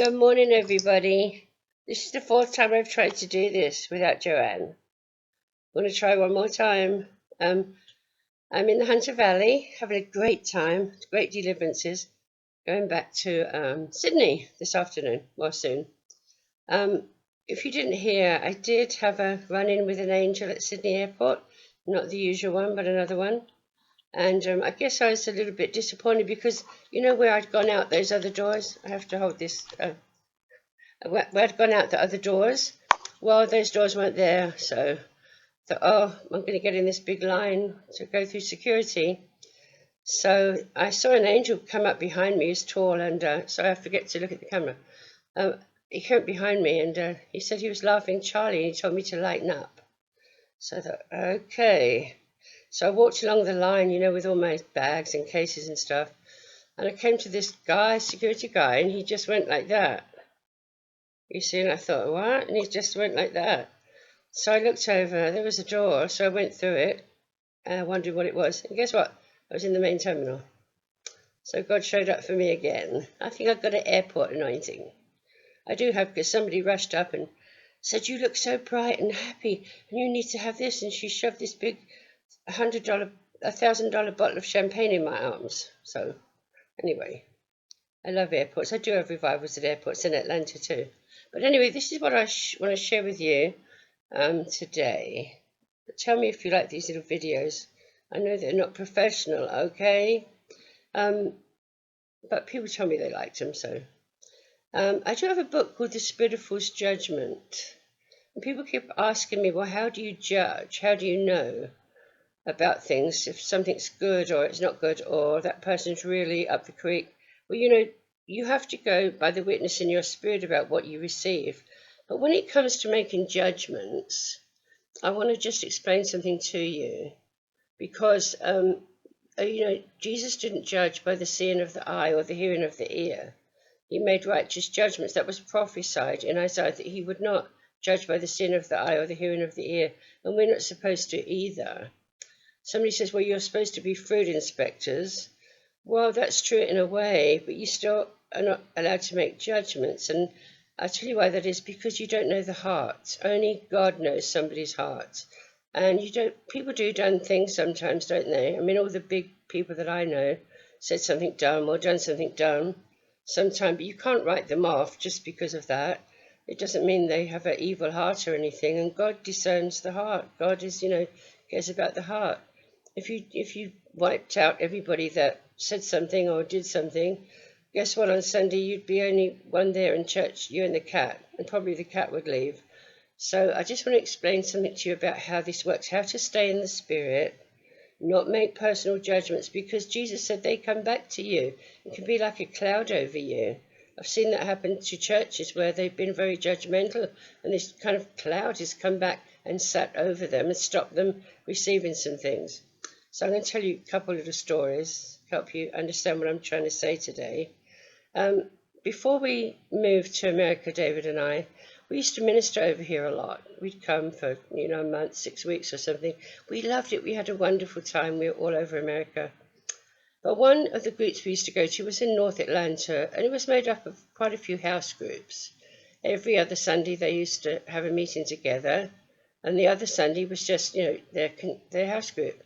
Good morning, everybody. This is the fourth time I've tried to do this without Joanne. I'm going to try one more time. I'm in the Hunter Valley, having a great time, great deliverances. Going back to Sydney this afternoon, well, soon. If you didn't hear, I did have a run-in with an angel at Sydney Airport. Not the usual one, but another one. And I guess I was a little bit disappointed because, you know, where I'd gone out those other doors, I have to hold this, where I'd gone out the other doors, well, those doors weren't there. So I thought, oh, I'm going to get in this big line to go through security. So I saw an angel come up behind me. He's tall, and sorry, I forget to look at the camera. He came up behind me, and he said he was laughing Charlie, and he told me to lighten up. So I thought, okay. So I walked along the line, you know, with all my bags and cases and stuff. And I came to this guy, security guy, and he just went like that. You see, and I thought, what? And he just went like that. So I looked over, there was a door, so I went through it, and I wondered what it was. And guess what? I was in the main terminal. So God showed up for me again. I think I've got an airport anointing. I do have, because somebody rushed up and said, you look so bright and happy, and you need to have this. And she shoved this big $1,000 bottle of champagne in my arms. So anyway, I love airports. I do have revivals at airports in Atlanta too. But anyway, this is what I want to share with you today. But tell me if you like these little videos. I know they're not professional, okay? But people tell me they liked them, so. I do have a book called The Spirit of False Judgment. And people keep asking me, well, how do you judge? How do you know about things, if something's good or it's not good, or that person's really up the creek? Well, you know, you have to go by the witness in your spirit about what you receive. But when it comes to making judgments, I want to just explain something to you, because you know, Jesus didn't judge by the seeing of the eye or the hearing of the ear. He made righteous judgments. That was prophesied in Isaiah, that he would not judge by the seeing of the eye or the hearing of the ear, and we're not supposed to either. Somebody says, well, you're supposed to be fruit inspectors. Well, that's true in a way, but you still are not allowed to make judgments. And I'll tell you why that is, because you don't know the heart. Only God knows somebody's heart. And people do done things sometimes, don't they? I mean, all the big people that I know said something dumb or done something dumb sometime, but you can't write them off just because of that. It doesn't mean they have an evil heart or anything. And God discerns the heart. God is, you know, cares about the heart. If you wiped out everybody that said something or did something, guess what? On Sunday you'd be only one there in church, you and the cat, and probably the cat would leave. So I just want to explain something to you about how this works, how to stay in the Spirit, not make personal judgments, because Jesus said they come back to you. It can be like a cloud over you. I've seen that happen to churches where they've been very judgmental, and this kind of cloud has come back and sat over them and stopped them receiving some things. So I'm going to tell you a couple of little stories, help you understand what I'm trying to say today. Before we moved to America, David and I, we used to minister over here a lot. We'd come for, you know, a month, 6 weeks or something. We loved it. We had a wonderful time. We were all over America. But one of the groups we used to go to was in North Atlanta, and it was made up of quite a few house groups. Every other Sunday they used to have a meeting together, and the other Sunday was just, you know, their house group.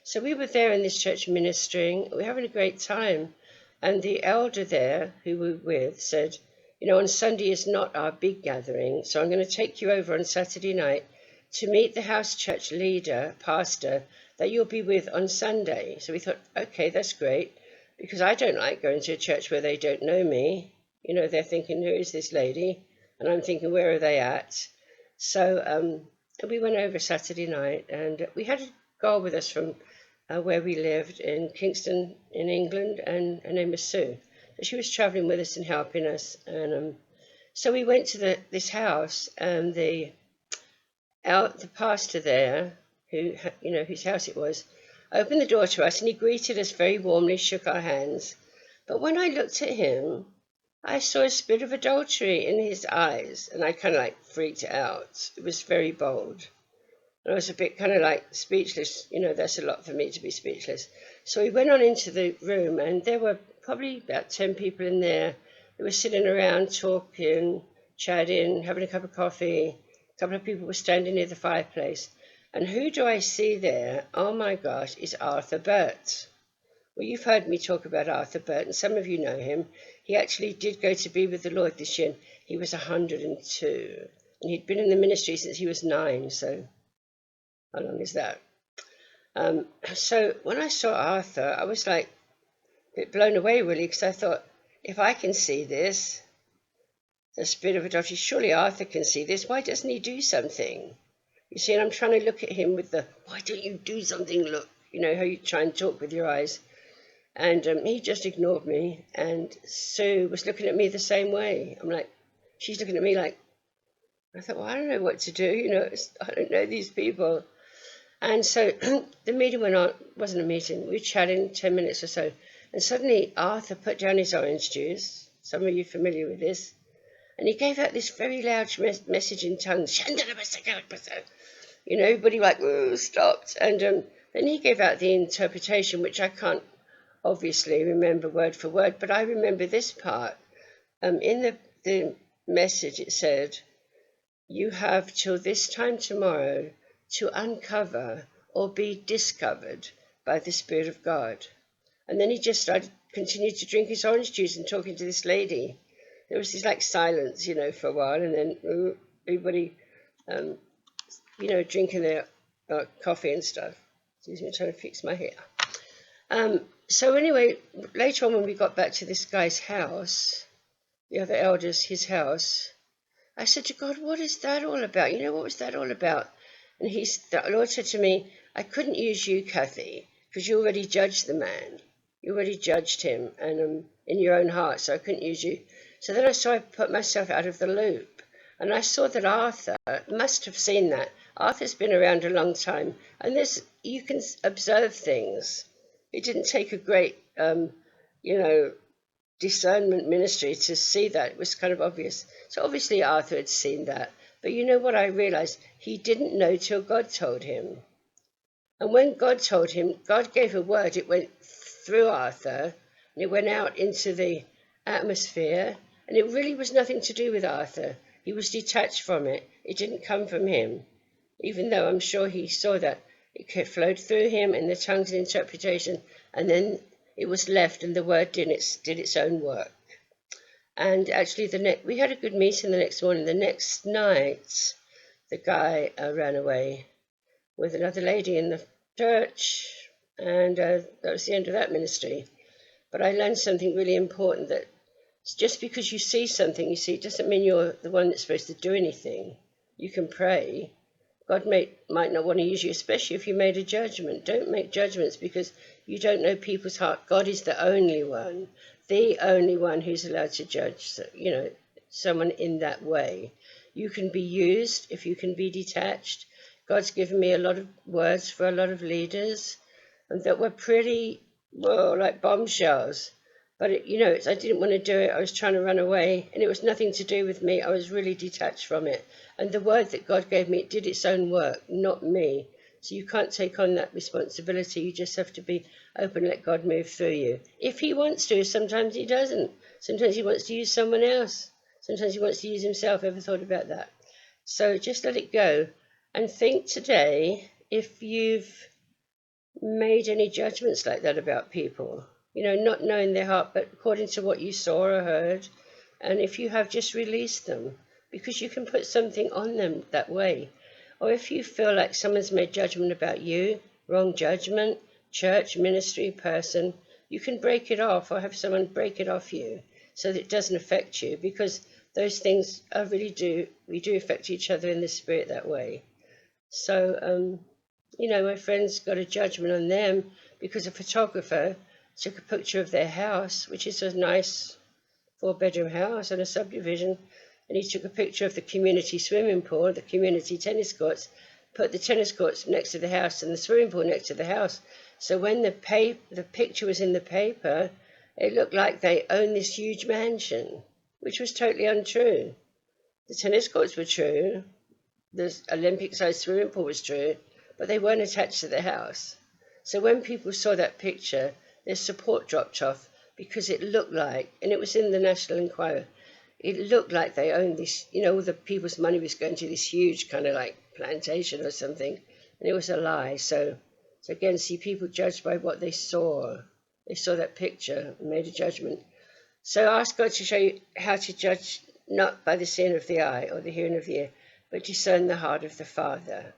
So we were there in this church ministering. We were having a great time. And the elder there, who we were with, said, you know, on Sunday is not our big gathering, so I'm going to take you over on Saturday night to meet the house church leader, pastor, that you'll be with on Sunday. So we thought, okay, that's great, because I don't like going to a church where they don't know me. You know, they're thinking, who is this lady? And I'm thinking, where are they at? So we went over Saturday night, and we had a girl with us from where we lived in Kingston in England, and her name was Sue. She was traveling with us and helping us, and so we went to this house, and the pastor there, who, you know, whose house it was, opened the door to us, and he greeted us very warmly, shook our hands. But when I looked at him, I saw a spirit of adultery in his eyes, and I kind of like freaked out. It was very bold. And I was a bit kind of like speechless. You know, that's a lot for me to be speechless. So we went on into the room, and there were probably about 10 people in there, They were sitting around talking, chatting, having a cup of coffee. A couple of people were standing near the fireplace. And who do I see there? Oh my gosh, it's Arthur Burt. Well, you've heard me talk about Arthur Burt, and some of you know him. He actually did go to be with the Lord this year. He was 102, and he'd been in the ministry since he was 9, so how long is that? So when I saw Arthur, I was like a bit blown away, really, because I thought, if I can see this, the spirit of adultery, surely Arthur can see this. Why doesn't he do something? You see, and I'm trying to look at him with the, why don't you do something, look? You know, how you try and talk with your eyes. And he just ignored me, and Sue was looking at me the same way. I'm like, she's looking at me like, I thought, well, I don't know what to do, you know, I don't know these people. And so the meeting went on, wasn't a meeting, we were chatting 10 minutes or so, and suddenly Arthur put down his orange juice. Some of you are familiar with this. And he gave out this very loud message in tongues. You know, everybody like, stopped. And then he gave out the interpretation, which I can't obviously remember word for word, but I remember this part. In the message it said, you have till this time tomorrow to uncover or be discovered by the Spirit of God. And then he just continued to drink his orange juice and talking to this lady. There was this like silence, you know, for a while, and then everybody, you know, drinking their coffee and stuff. Excuse me, I'm trying to fix my hair. So anyway, later on when we got back to this guy's house, the other elders, his house, I said to God, what is that all about? You know, what was that all about? And the Lord said to me, I couldn't use you, Kathie, because you already judged the man. You already judged him and in your own heart, so I couldn't use you. So then I put myself out of the loop. And I saw that Arthur must have seen that. Arthur's been around a long time, and you can observe things. It didn't take a great, you know, discernment ministry to see that. It was kind of obvious. So obviously Arthur had seen that. But you know what I realized? He didn't know till God told him. And when God told him, God gave a word. It went through Arthur, and it went out into the atmosphere, and it really was nothing to do with Arthur. He was detached from it. It didn't come from him, even though I'm sure he saw that. It flowed through him in the tongues and interpretation, and then it was left, and the word did its own work. And actually, we had a good meeting the next morning. The next night, the guy ran away with another lady in the church, and that was the end of that ministry. But I learned something really important, that just because you see something, you see, it doesn't mean you're the one that's supposed to do anything. You can pray. God might not want to use you, especially if you made a judgment. Don't make judgments because you don't know people's heart. God is the only one who's allowed to judge, you know, someone in that way. You can be used if you can be detached. God's given me a lot of words for a lot of leaders, and that were pretty, well, like bombshells. But, I didn't want to do it. I was trying to run away, and it was nothing to do with me. I was really detached from it. And the word that God gave me, it did its own work, not me. So you can't take on that responsibility. You just have to be open, let God move through you. If he wants to, sometimes he doesn't. Sometimes he wants to use someone else. Sometimes he wants to use himself. Ever thought about that? So just let it go. And think today if you've made any judgments like that about people. Not knowing their heart, but according to what you saw or heard. And if you have, just release them, because you can put something on them that way. Or if you feel like someone's made judgment about you, wrong judgment, church, ministry, person, you can break it off or have someone break it off you so that it doesn't affect you, because those things we do affect each other in the spirit that way. So, my friends got a judgment on them because a photographer took a picture of their house, which is a nice 4-bedroom house in a subdivision, and he took a picture of the community swimming pool, the community tennis courts, put the tennis courts next to the house and the swimming pool next to the house. So when the picture was in the paper, it looked like they owned this huge mansion, which was totally untrue. The tennis courts were true, the Olympic-sized swimming pool was true, but they weren't attached to the house. So when people saw that picture, their support dropped off. because it looked like, and it was in the National Enquirer, it looked like they owned this, all the people's money was going to this huge kind of like plantation or something, and it was a lie. So again, see, people judged by what they saw. They saw that picture and made a judgment. So ask God to show you how to judge, not by the seeing of the eye or the hearing of the ear, but discern the heart of the Father.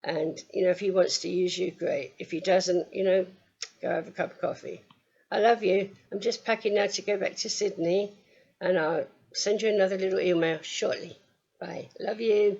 And, if he wants to use you, great. If he doesn't, go have a cup of coffee. I love you. I'm just packing now to go back to Sydney, and I'll send you another little email shortly. Bye. Love you.